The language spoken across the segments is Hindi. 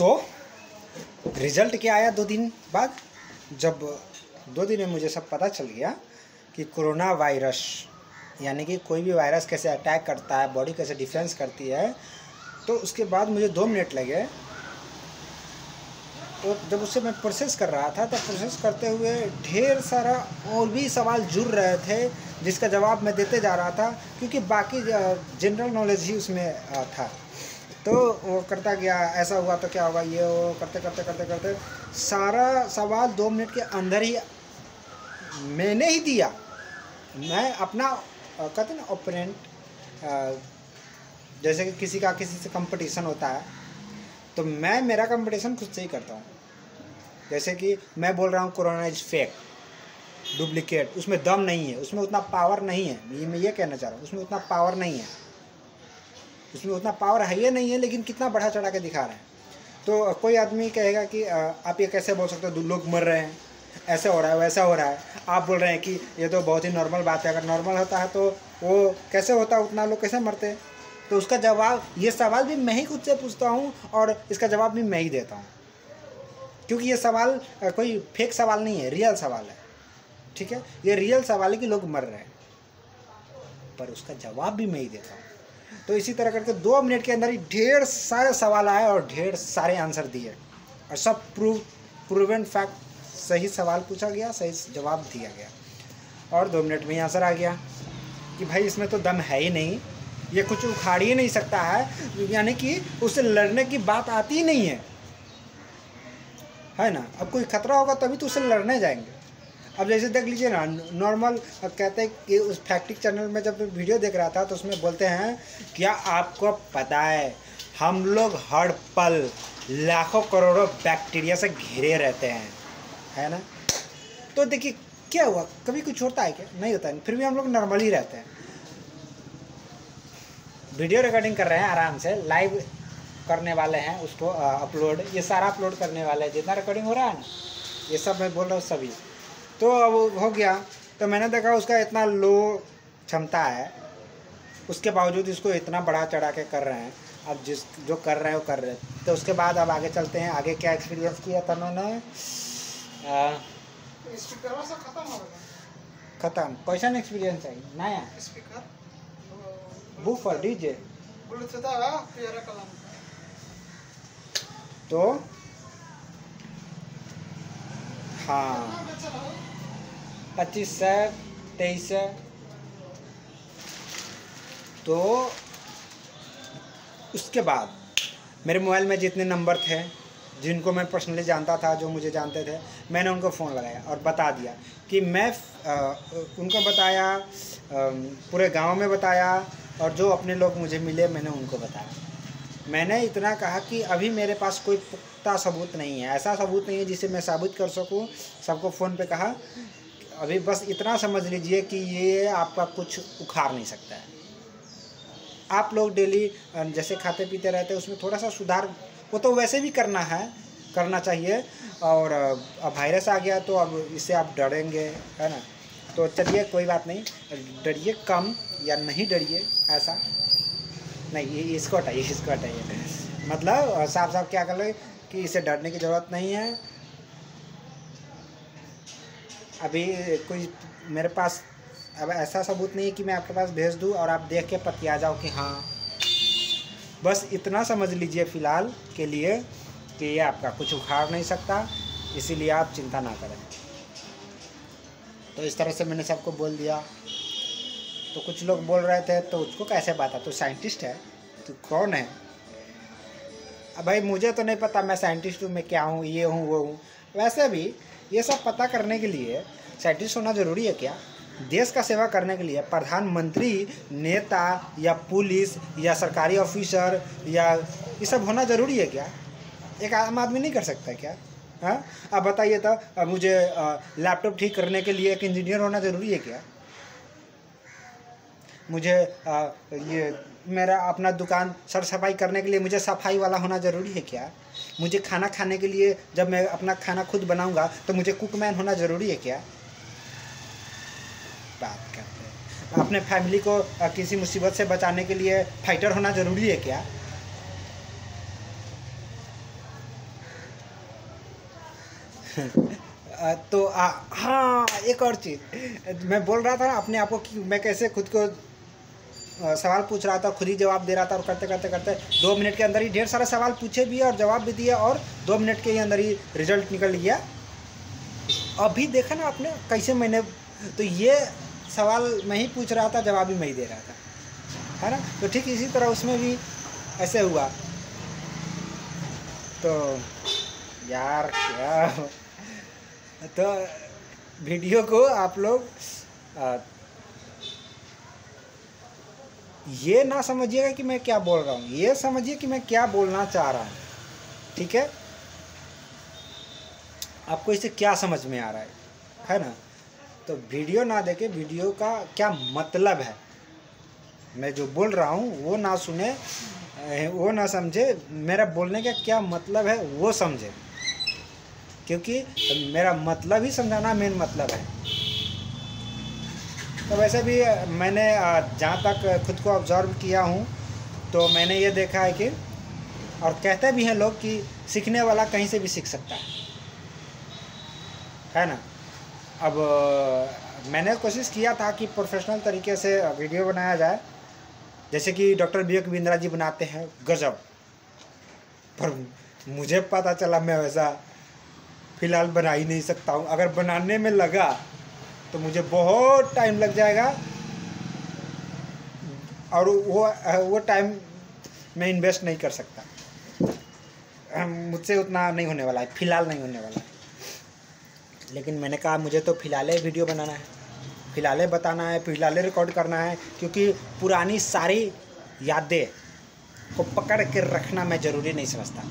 तो रिजल्ट क्या आया 2 दिन बाद, जब 2 दिन में मुझे सब पता चल गया कि कोरोना वायरस यानी कि कोई भी वायरस कैसे अटैक करता है, बॉडी कैसे डिफेंस करती है। तो उसके बाद मुझे 2 मिनट लगे। तो जब उससे मैं प्रोसेस कर रहा था तो प्रोसेस करते हुए ढेर सारा और भी सवाल जुड़ रहे थे जिसका जवाब मैं देते जा रहा था, क्योंकि बाकी जनरल नॉलेज ही उसमें था। तो वो करता गया, ऐसा हुआ तो क्या होगा, ये वो करते करते करते करते सारा सवाल 2 मिनट के अंदर ही मैंने ही दिया। मैं अपना कहते ना ओपोनेंट, जैसे कि किसी से कंपटीशन होता है तो मैं मेरा कंपटीशन खुद से ही करता हूँ। जैसे कि मैं बोल रहा हूँ कोरोना इज फेक, डुप्लीकेट, उसमें दम नहीं है, उसमें उतना पावर नहीं है। मैं ये कहना चाह रहा हूँ, उसमें उतना पावर नहीं है, उसमें उतना पावर है ये नहीं है, लेकिन कितना बढ़ा चढ़ा के दिखा रहे हैं। तो कोई आदमी कहेगा कि आप ये कैसे बोल सकते हो, लोग मर रहे हैं, ऐसे हो रहा है, वैसा हो रहा है। आप बोल रहे हैं कि ये तो बहुत ही नॉर्मल बात है। अगर नॉर्मल होता है तो वो कैसे होता, उतना लोग कैसे मरते। तो उसका जवाब, ये सवाल भी मैं ही खुद से पूछता हूँ और इसका जवाब भी मैं ही देता हूँ, क्योंकि ये सवाल कोई फेक सवाल नहीं है, रियल सवाल है। ठीक है, ये रियल सवाल है कि लोग मर रहे हैं, पर उसका जवाब भी मैं ही देता हूँ। तो इसी तरह करके 2 मिनट के अंदर ही ढेर सारे सवाल आए और ढेर सारे आंसर दिए, और सब प्रूवन फैक्ट, सही सवाल पूछा गया, सही जवाब दिया गया, और 2 मिनट में ही आंसर आ गया कि भाई इसमें तो दम है ही नहीं, ये कुछ उखाड़ ही नहीं सकता है, यानी कि उससे लड़ने की बात आती ही नहीं है ना। अब कोई खतरा होगा तभी तो उससे लड़ने जाएंगे। अब जैसे देख लीजिए ना, नॉर्मल कहते हैं कि उस फैक्टिक चैनल में जब वीडियो देख रहा था तो उसमें बोलते हैं, क्या आपको पता है हम लोग हर पल लाखों करोड़ों बैक्टीरिया से घिरे रहते हैं, है ना। तो देखिए क्या हुआ, कभी कुछ होता है क्या, नहीं होता है, फिर भी हम लोग नॉर्मल ही रहते हैं। वीडियो रिकॉर्डिंग कर रहे हैं आराम से, लाइव करने वाले हैं उसको अपलोड, ये सारा अपलोड करने वाले हैं, जितना रिकॉर्डिंग हो रहा है ना, ये सब मैं बोल रहा हूँ सभी। तो अब हो गया, तो मैंने देखा उसका इतना लो क्षमता है, उसके बावजूद इसको इतना बढ़ा चढ़ा के कर रहे हैं। अब जो कर रहे हैं वो कर रहे हैं। तो उसके बाद अब आगे चलते हैं, आगे क्या एक्सपीरियंस किया था मैंने। खत्म, क्वेश्चन एक्सपीरियंस है नया स्पीकर बुक फॉर डीजे। तो हाँ, 25 से 23 से। तो उसके बाद मेरे मोबाइल में जितने नंबर थे, जिनको मैं पर्सनली जानता था, जो मुझे जानते थे, मैंने उनको फ़ोन लगाया और बता दिया कि मैं उनको बताया, पूरे गांव में बताया, और जो अपने लोग मुझे मिले मैंने उनको बताया। मैंने इतना कहा कि अभी मेरे पास कोई पुख्ता सबूत नहीं है, ऐसा सबूत नहीं है जिसे मैं साबित कर सकूं। सबको फ़ोन पे कहा, अभी बस इतना समझ लीजिए कि ये आपका कुछ उखाड़ नहीं सकता है। आप लोग डेली जैसे खाते पीते रहते हैं, उसमें थोड़ा सा सुधार, वो तो वैसे भी करना चाहिए। और अब वायरस आ गया तो अब इससे आप डरेंगे, है ना। तो चलिए कोई बात नहीं, डरिए कम या नहीं डरिए, ऐसा नहीं, ये इसको हटाइए। मतलब साफ साफ क्या कर लो कि इसे डरने की ज़रूरत नहीं है। अभी कोई मेरे पास अब ऐसा सबूत नहीं है कि मैं आपके पास भेज दूं और आप देख के पतिया जाओ कि हाँ। बस इतना समझ लीजिए फ़िलहाल के लिए कि ये आपका कुछ उखाड़ नहीं सकता, इसीलिए आप चिंता ना करें। तो इस तरह से मैंने सबको बोल दिया। तो कुछ लोग बोल रहे थे, तो उसको कैसे पता, तो साइंटिस्ट है, तो कौन है। अब भाई मुझे तो नहीं पता मैं साइंटिस्ट हूँ, मैं क्या हूँ, ये हूँ वो हूँ। वैसे भी ये सब पता करने के लिए साइंटिस्ट होना ज़रूरी है क्या। देश का सेवा करने के लिए प्रधानमंत्री, नेता या पुलिस या सरकारी ऑफिसर या ये सब होना ज़रूरी है क्या। एक आम आदमी नहीं कर सकता क्या। हाँ, अब बताइए तो, अब मुझे लैपटॉप ठीक करने के लिए एक इंजीनियर होना ज़रूरी है क्या। मुझे ये मेरा अपना दुकान सर सफाई करने के लिए मुझे सफाई वाला होना ज़रूरी है क्या। मुझे खाना खाने के लिए, जब मैं अपना खाना खुद बनाऊंगा तो मुझे कुकमैन होना ज़रूरी है क्या। बात करते हैं, अपने फैमिली को किसी मुसीबत से बचाने के लिए फाइटर होना ज़रूरी है क्या। तो हाँ, एक और चीज़ मैं बोल रहा था अपने आप को कि मैं कैसे खुद को सवाल पूछ रहा था, खुद ही जवाब दे रहा था, और करते करते करते 2 मिनट के अंदर ही ढेर सारा सवाल पूछे भी और जवाब भी दिया, और 2 मिनट के ही अंदर ही रिजल्ट निकल गया। अभी देखा ना आपने कैसे मैंने, तो ये सवाल मैं ही पूछ रहा था, जवाब भी मैं ही दे रहा था, है ना। तो ठीक इसी तरह उसमें भी ऐसे हुआ। तो यार क्या, तो वीडियो को आप लोग ये ना समझिएगा कि मैं क्या बोल रहा हूँ, ये समझिए कि मैं क्या बोलना चाह रहा हूँ, ठीक है। आपको इसे क्या समझ में आ रहा है ना। तो वीडियो ना देखे, वीडियो का क्या मतलब है, मैं जो बोल रहा हूँ वो ना सुने, वो ना समझे, मेरा बोलने का क्या मतलब है वो समझे, क्योंकि मेरा मतलब ही समझाना मेन मतलब है। तो वैसे भी मैंने जहाँ तक खुद को ऑब्जर्व किया हूँ, तो मैंने ये देखा है कि, और कहते भी हैं लोग कि सीखने वाला कहीं से भी सीख सकता है ना। अब मैंने कोशिश किया था कि प्रोफेशनल तरीके से वीडियो बनाया जाए, जैसे कि डॉक्टर विवेक बिंद्रा जी बनाते हैं, गजब। पर मुझे पता चला मैं वैसा फ़िलहाल बना ही नहीं सकता हूँ। अगर बनाने में लगा तो मुझे बहुत टाइम लग जाएगा, और वो टाइम मैं इन्वेस्ट नहीं कर सकता, मुझसे उतना नहीं होने वाला है, फ़िलहाल नहीं होने वाला है। लेकिन मैंने कहा मुझे तो फ़िलहाल वीडियो बनाना है, फ़िलहाल बताना है, फ़िलहाल रिकॉर्ड करना है, क्योंकि पुरानी सारी यादें को पकड़ के रखना मैं ज़रूरी नहीं समझता।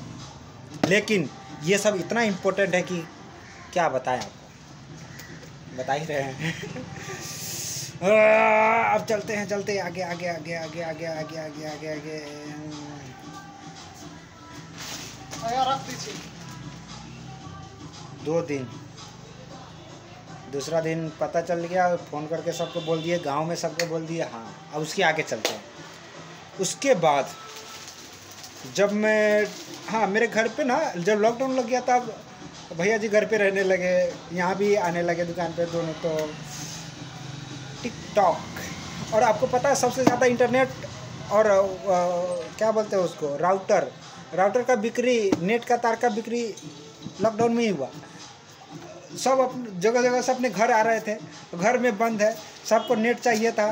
लेकिन ये सब इतना इम्पोर्टेंट है कि क्या बताएं आपको, बता ही रहे हैं। अब चलते हैं, चलते आगे आगे आगे आगे आगे आगे आगे आगे आगे। रख दीजिए 2 दिन, दूसरा दिन पता चल गया, फ़ोन करके सबको बोल दिए, गांव में सबको बोल दिए। हाँ, अब उसके आगे चलते हैं। उसके बाद जब मैं, हाँ, मेरे घर पे ना जब लॉकडाउन लग गया तब भैया जी घर पे रहने लगे, यहाँ भी आने लगे दुकान पे दोनों। तो टिकटॉक, और आपको पता है सबसे ज़्यादा इंटरनेट और क्या बोलते हैं उसको, राउटर का बिक्री, नेट का तार का बिक्री लॉकडाउन में ही हुआ। सब अपने जगह जगह से अपने घर आ रहे थे, घर में बंद है, सबको नेट चाहिए था,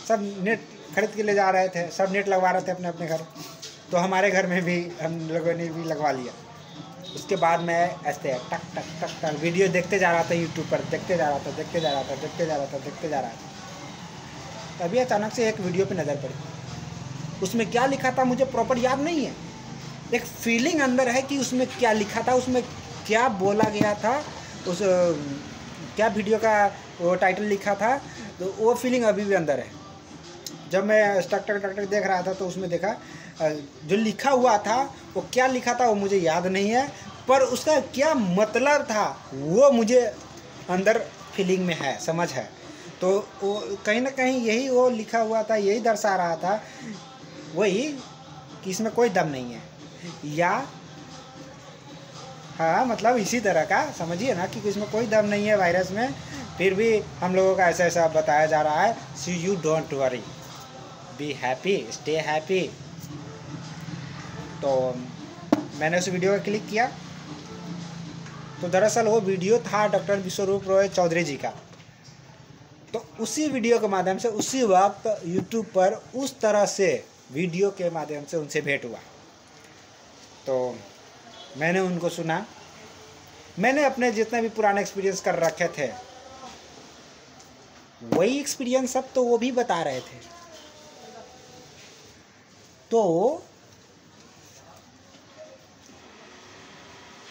सब नेट खरीद के ले जा रहे थे, सब नेट लगवा रहे थे अपने अपने घर। तो हमारे घर में भी हम लोगों ने भी लगवा लिया। उसके बाद मैं ऐसे टक टक टक टक वीडियो देखते जा रहा था, यूट्यूब पर देखते जा रहा था, देखते जा रहा था, देखते जा रहा था, देखते जा रहा था। तभी अचानक से एक वीडियो पे नज़र पड़ी। उसमें क्या लिखा था मुझे प्रॉपर याद नहीं है, एक फीलिंग अंदर है कि उसमें क्या लिखा था, उसमें क्या बोला गया था, उस क्या वीडियो का वो टाइटल लिखा था, तो वो फीलिंग अभी भी अंदर है। जब मैं टक टक टक टक देख रहा था तो उसमें देखा जो लिखा हुआ था, वो क्या लिखा था वो मुझे याद नहीं है, पर उसका क्या मतलब था वो मुझे अंदर फीलिंग में है, समझ है। तो वो कहीं ना कहीं यही वो लिखा हुआ था, यही दर्शा रहा था, वही कि इसमें कोई दम नहीं है, या हाँ मतलब इसी तरह का समझिए ना, कि इसमें कोई दम नहीं है वायरस में, फिर भी हम लोगों का ऐसा ऐसा बताया जा रहा है। So you don't worry, be happy, stay happy. तो मैंने उस वीडियो को क्लिक किया, तो दरअसल वो वीडियो था डॉक्टर विश्वरूप रॉय चौधरी जी का। तो उसी वीडियो के माध्यम से उसी वक्त यूट्यूब पर उस तरह से वीडियो के माध्यम से उनसे भेंट हुआ। तो मैंने उनको सुना, मैंने अपने जितने भी पुराने एक्सपीरियंस कर रखे थे वही एक्सपीरियंस अब तो वो भी बता रहे थे। तो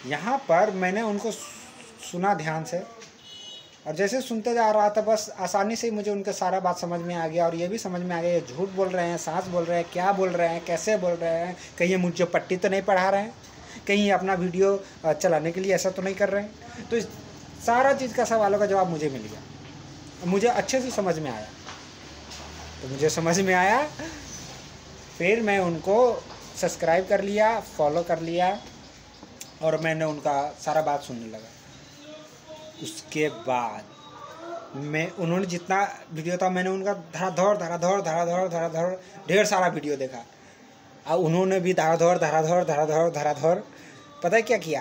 यहाँ पर मैंने उनको सुना ध्यान से, और जैसे सुनते जा रहा था बस आसानी से ही मुझे उनका सारा बात समझ में आ गया, और ये भी समझ में आ गया ये झूठ बोल रहे हैं, सांस बोल रहे हैं, क्या बोल रहे हैं, कैसे बोल रहे हैं, कहीं ये मुझे पट्टी तो नहीं पढ़ा रहे हैं, कहीं अपना वीडियो चलाने के लिए ऐसा तो नहीं कर रहे हैं। तो सारा चीज़ का सवालों का जवाब मुझे मिल गया, मुझे अच्छे से समझ में आया। तो मुझे समझ में आया, फिर मैं उनको सब्सक्राइब कर लिया, फॉलो कर लिया, और मैंने उनका सारा बात सुनने लगा। उसके बाद मैं उन्होंने जितना वीडियो था मैंने उनका धड़ाधड़ ढेर सारा वीडियो देखा। और उन्होंने भी धड़ाधड़ पता है क्या किया,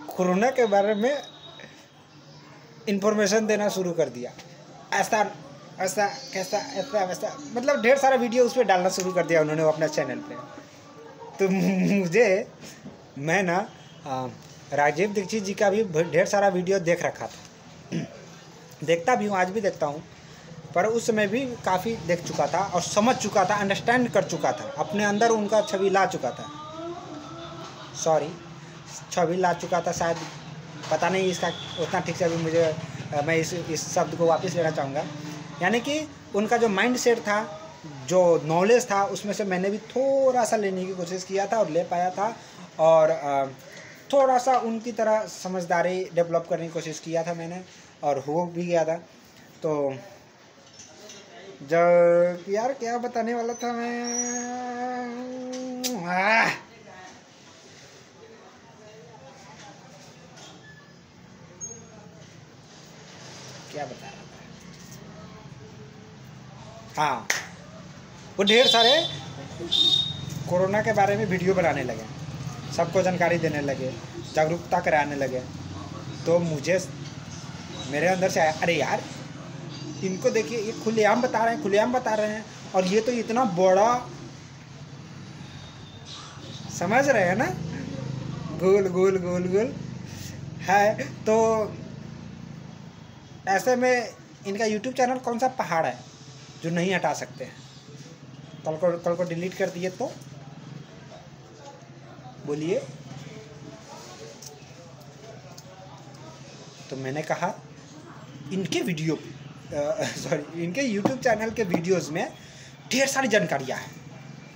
कोरोना के बारे में इंफॉर्मेशन देना शुरू कर दिया। ऐसा ऐसा कैसा ऐसा वैसा, मतलब ढेर सारा वीडियो उस पर डालना शुरू कर दिया उन्होंने अपने चैनल पे। तो मैं ना राजीव दीक्षित जी का भी ढेर सारा वीडियो देख रखा था, देखता भी हूँ, आज भी देखता हूँ, पर उस समय भी काफ़ी देख चुका था और समझ चुका था, अंडरस्टैंड कर चुका था, अपने अंदर उनका छवि ला चुका था। छवि ला चुका था शायद, पता नहीं इसका उतना ठीक से अभी मुझे, मैं इस शब्द को वापस लेना चाहूँगा। यानी कि उनका जो माइंड सेट था, जो नॉलेज था, उसमें से मैंने भी थोड़ा सा लेने की कोशिश किया था और ले पाया था। और थोड़ा सा उनकी तरह समझदारी डेवलप करने की कोशिश किया था मैंने, और हो भी गया था। तो जब यार क्या बताने वाला था मैं, क्या बता रहा था, हाँ, वो ढेर सारे कोरोना के बारे में वीडियो बनाने लगे, सबको जानकारी देने लगे, जागरूकता कराने लगे। तो मुझे मेरे अंदर से आया, अरे यार इनको देखिए, ये खुलेआम बता रहे हैं, और ये तो इतना बड़ा, समझ रहे हैं ना, गोल गोल गोल गोल है। तो ऐसे में इनका YouTube चैनल कौन सा पहाड़ है जो नहीं हटा सकते हैं? कल को डिलीट कर दिए तो बोलिए। तो मैंने कहा इनके वीडियो इनके YouTube चैनल के वीडियोस में ढेर सारी जानकारियाँ हैं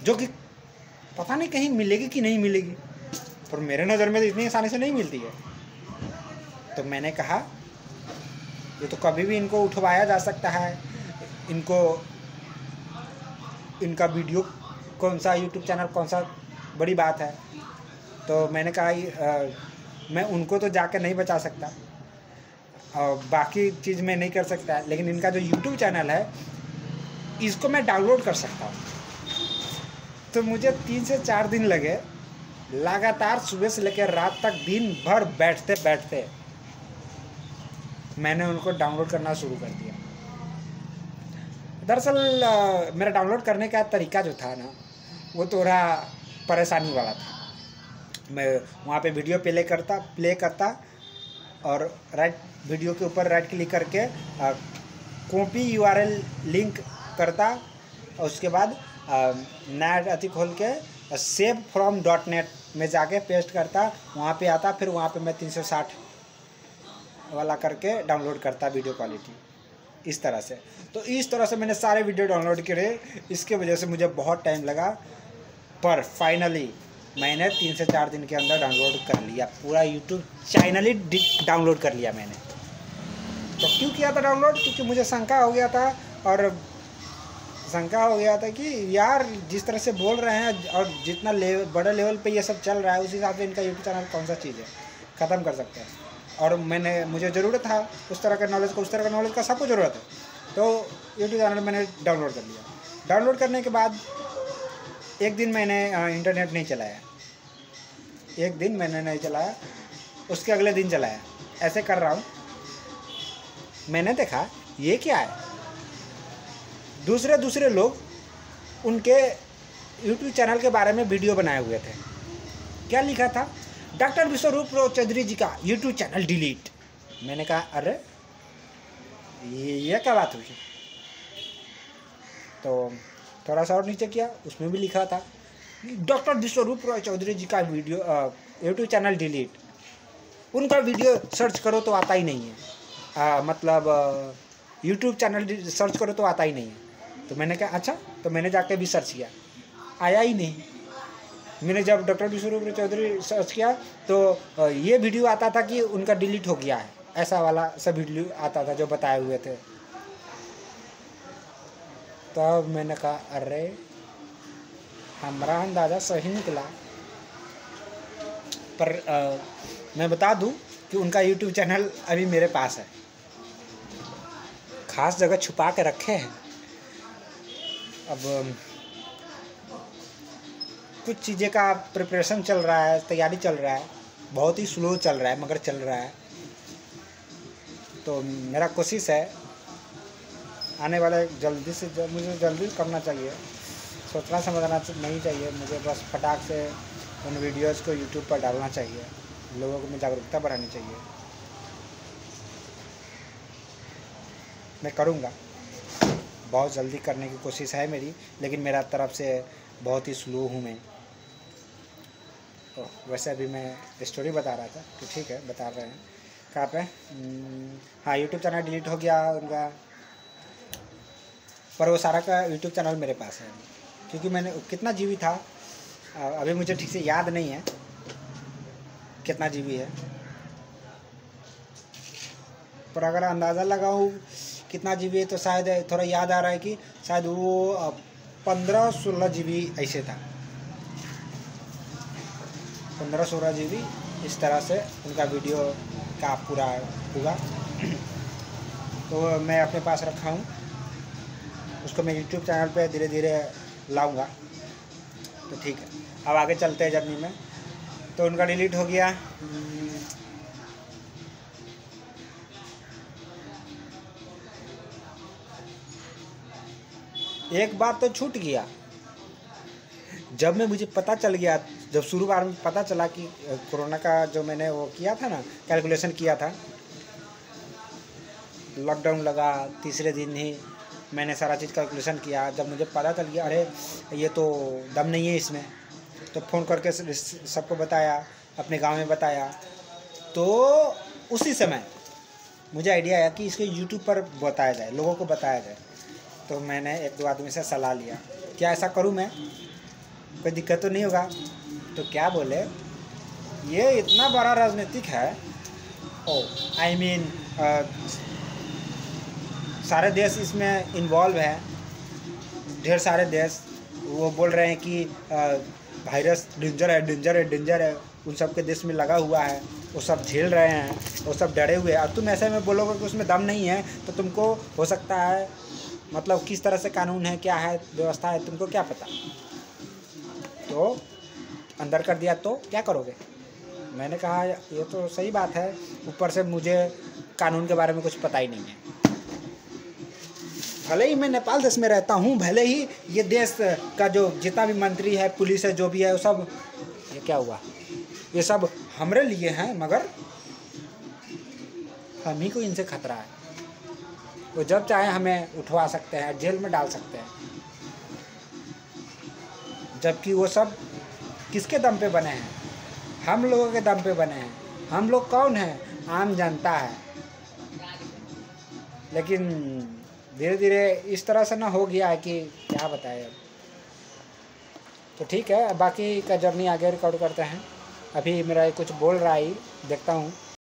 जो कि पता नहीं कहीं मिलेगी कि नहीं मिलेगी, पर मेरे नज़र में तो इतनी आसानी से नहीं मिलती है। तो मैंने कहा ये तो कभी भी इनको उठवाया जा सकता है, इनका वीडियो कौन सा, YouTube चैनल कौन सा बड़ी बात है। तो मैंने कहा मैं उनको तो जाकर नहीं बचा सकता और बाकी चीज़ मैं नहीं कर सकता, लेकिन इनका जो YouTube चैनल है इसको मैं डाउनलोड कर सकता हूँ। तो मुझे 3 से 4 दिन लगे लगातार, सुबह से लेकर रात तक दिन भर बैठते बैठते मैंने उनको डाउनलोड करना शुरू कर दिया। दरअसल मेरा डाउनलोड करने का तरीका जो था ना, वो थोड़ा परेशानी वाला था। मैं वहाँ पे वीडियो प्ले करता और वीडियो के ऊपर राइट क्लिक करके कॉपी URL लिंक करता, और उसके बाद नया अति खोल के सेव फ्रॉम .net में जाके पेस्ट करता, वहाँ पे आता, फिर वहाँ पे मैं 360 वाला करके डाउनलोड करता वीडियो क्वालिटी, इस तरह से। तो इस तरह से मैंने सारे वीडियो डाउनलोड करे, इसके वजह से मुझे बहुत टाइम लगा, पर फाइनली मैंने 3 से 4 दिन के अंदर डाउनलोड कर लिया, पूरा YouTube चैनल ही डाउनलोड कर लिया मैंने। तो क्यों किया था डाउनलोड? क्योंकि मुझे शंका हो गया था कि यार जिस तरह से बोल रहे हैं और जितना बड़े लेवल पे ये सब चल रहा है, उस हिसाब से इनका YouTube चैनल कौन सा चीज़ है ख़त्म कर सकते हैं। और मुझे ज़रूरत था उस तरह का नॉलेज का, सबको ज़रूरत है। तो YouTube चैनल मैंने डाउनलोड कर लिया। डाउनलोड करने के बाद एक दिन मैंने इंटरनेट नहीं चलाया, उसके अगले दिन चलाया। ऐसे कर रहा हूँ, मैंने देखा ये क्या है, दूसरे लोग उनके YouTube चैनल के बारे में वीडियो बनाए हुए थे। क्या लिखा था? डॉक्टर विश्वरूप चौधरी जी का YouTube चैनल डिलीट। मैंने कहा अरे ये क्या बात हुई? तो थोड़ा सा और नीचे किया, उसमें भी लिखा था डॉक्टर विश्वरूप चौधरी जी का YouTube चैनल डिलीट। उनका वीडियो सर्च करो तो आता ही नहीं है, YouTube चैनल सर्च करो तो आता ही नहीं है। तो मैंने कहा अच्छा, तो मैंने जाके भी सर्च किया, आया ही नहीं। मैंने जब डॉक्टर विश्वरूप चौधरी सर्च किया तो ये वीडियो आता था कि उनका डिलीट हो गया है, ऐसा वाला सब वीडियो आता था जो बताए हुए थे। तब मैंने कहा अरे हमारा अंदाज़ा सही निकला। पर मैं बता दूं कि उनका यूट्यूब चैनल अभी मेरे पास है, खास जगह छुपा के रखे हैं। अब कुछ चीज़ें का प्रिपरेशन चल रहा है, तैयारी चल रहा है, बहुत ही स्लो चल रहा है मगर चल रहा है। तो मेरा कोशिश है आने वाले जल्दी से मुझे जल्दी करना चाहिए, सोचना समझना नहीं चाहिए मुझे, बस फटाक से उन वीडियोस को यूट्यूब पर डालना चाहिए, लोगों में जागरूकता बढ़ानी चाहिए। मैं करूँगा, बहुत जल्दी करने की कोशिश है मेरी, लेकिन मेरा तरफ से बहुत ही स्लो हूँ मैं। तो वैसे अभी मैं स्टोरी बता रहा था कि ठीक है बता रहे हैं कहाँ पे। हाँ, यूट्यूब चैनल डिलीट हो गया उनका, पर वो सारा का यूट्यूब चैनल मेरे पास है, क्योंकि मैंने कितना जीबी था अभी मुझे ठीक से याद नहीं है कितना जीबी है, पर अगर अंदाज़ा लगाऊँ कितना जीबी है तो शायद थोड़ा याद आ रहा है कि शायद वो 15-16 जीबी ऐसे था, 15-16 जीबी इस तरह से उनका वीडियो का पूरा होगा। तो मैं अपने पास रखा हूँ, उसको मैं यूट्यूब चैनल पे धीरे धीरे लाऊंगा। तो ठीक है, अब आगे चलते हैं जर्नी में। तो उनका डिलीट हो गया। एक बात तो छूट गया, जब मुझे पता चल गया, जब शुरू बार में पता चला कि कोरोना का जो मैंने वो किया था ना, कैलकुलेशन किया था, लॉकडाउन लगा तीसरे दिन ही मैंने सारा चीज़ कैलकुलेशन किया। जब मुझे पता चल गया अरे ये तो दम नहीं है इसमें, तो फ़ोन करके सबको बताया, अपने गांव में बताया। तो उसी समय मुझे आइडिया आया कि इसको यूट्यूब पर बताया जाए, लोगों को बताया जाए। तो मैंने 1-2 आदमी से सलाह लिया, क्या ऐसा करूं मैं, कोई दिक्कत तो नहीं होगा? तो क्या बोले, ये इतना बड़ा राजनीतिक है, आई मीन सारे देश इसमें इन्वॉल्व है, ढेर सारे देश वो बोल रहे हैं कि वायरस डेंजर है, डेंजर है, डेंजर है, उन सब के देश में लगा हुआ है, वो सब झेल रहे हैं, वो सब डरे हुए हैं। अब तुम ऐसे में बोलोगे कि उसमें दम नहीं है, तो तुमको हो सकता है, मतलब किस तरह से कानून है, क्या है, व्यवस्था है, तुमको क्या पता। तो अंदर कर दिया तो क्या करोगे? मैंने कहा ये तो सही बात है, ऊपर से मुझे कानून के बारे में कुछ पता ही नहीं है। भले ही मैं नेपाल देश में रहता हूँ, भले ही ये देश का जो जितना भी मंत्री है, पुलिस है, जो भी है, वो सब, ये क्या हुआ, ये सब हमारे लिए हैं, मगर हम ही को इनसे खतरा है। वो जब चाहे हमें उठवा सकते हैं, जेल में डाल सकते हैं, जबकि वो सब किसके दम पे बने हैं? हम लोगों के दम पे बने हैं। हम लोग कौन हैं? आम जनता है। लेकिन धीरे धीरे इस तरह से ना हो गया है कि क्या बताएं अब। तो ठीक है, बाकी का जर्नी आगे रिकॉर्ड करते हैं। अभी मेरा कुछ बोल रहा है, देखता हूँ।